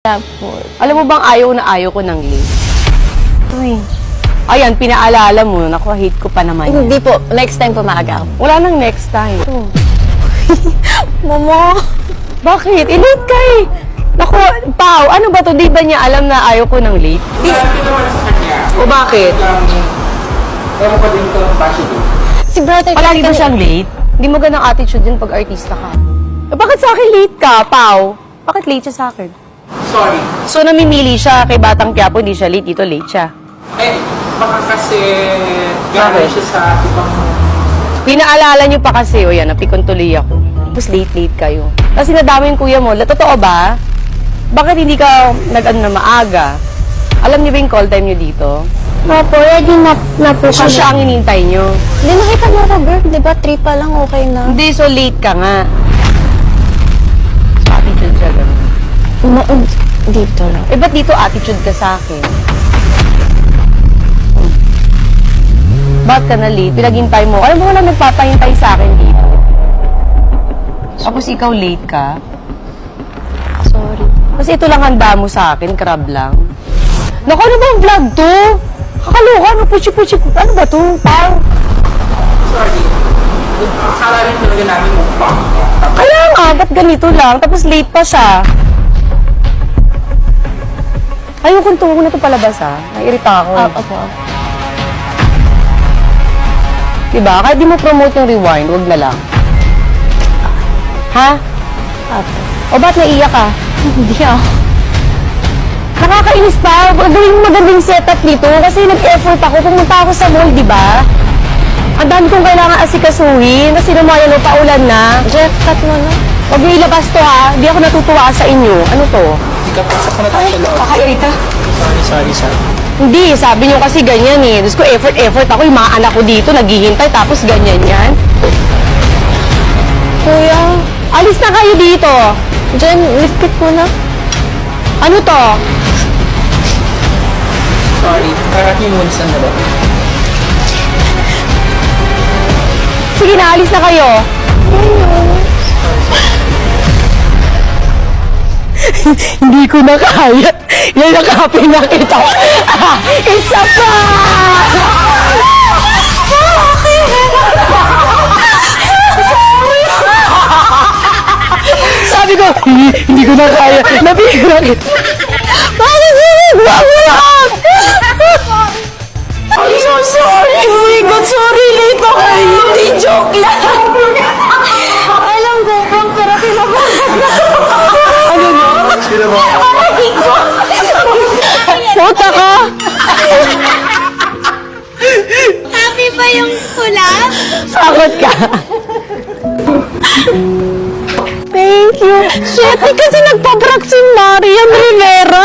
Tapos, Alam mo bang ayaw na ayaw ko ng late? uy, Ayan, pinaalala mo. Naku, hate ko pa naman yan. hindi po. Next time po maaga ako. Wala nang next time. Momo! Bakit? I-late ka eh. Naku, Pao, ano ba to? Di ba niya alam na ayaw ko ng late? Sabi naman sa kanya. O bakit? Ewan ko din ito ng bashi doon. Si brother Palagi ba kasi- siyang late? Hindi mo ganang attitude yun pag artista ka. Eh, bakit sa akin late ka, Pao? Bakit late siya sa akin? Sorry. So, namimili siya kay Batang Quiapo, hindi siya late. Dito, late siya. Eh, baka kasi gano'n siya sa ibang... Pinaalala niyo pa kasi, o yan, napikon tuloy ako. Tapos late kayo. Kasi nadami yung kuya mo. Totoo ba? Bakit hindi ka nag-ano na maaga? Alam niyo ba yung call time niyo dito? Opo, ready na po So, kami. siya ang hinintay niyo. Hindi nakita mo ako, girl. Di ba 3 pa lang okay na? Hindi, so late ka nga. So, attitude siya ganun. Dito lang. Eh, ba't dito attitude ka sa akin? Ba't ka na late? Pinaghintay mo. Alam mo wala nagpapahintay sa akin dito. Tapos ikaw late ka. Sorry. Kasi ito lang handa mo sa akin, crab lang. Naku, ano ba ang vlog to? Kakaloka, ano, puchi-puchi. Ano ba to? Pao? Sorry. Akala rin talaga namin mukbang. Kaya nga, ba't ganito lang? Tapos late pa siya. Ayokong tuwag na ito palabas, ha? Nairita ako. Opo. Diba? Kahit di mo promote yung rewind, wag na lang. Ha? Opo. O ba't naiyak ka? Hindi ako. Nakakainis pa. Gawin mo magandang setup dito kasi nag-effort ako. Pumunta ako sa mall, di ba? Ang dami kong kailangan asikasuhin kasi naman yan, paulan na. Jeff, cut mo na. Huwag niyo ilabas to, ha? Di ako natutuwa sa inyo. Ano to? Ika, pasok ko na tayo sa loob. Kakairita. Sorry. Hindi, sabi niyo kasi ganyan eh. Diyos ko, effort ako. Yung mga anak ko dito, naghihintay, tapos ganyan yan. Kuya, Alis na kayo dito. Jen, lipit mo na. Ano to? Sorry. Karating mo muna sandali. Sige na, alis na kayo. Hindi ko na kaya. Yan ang kapin na kita. Isa pa! Sabi ko, hindi ko na kaya. Nabigyan na kita. Bakit ginagawa mo yan? I'm so sorry. Oh my God, sorry. Late ako. Hindi, joke lang. Alam ko, pero tinabahan ano na? Aray ko. Puta ka. Happy ba yung kulap? Sakot ka. Thank you. Shit, kasi nagpa-prank si Mariam Rivera.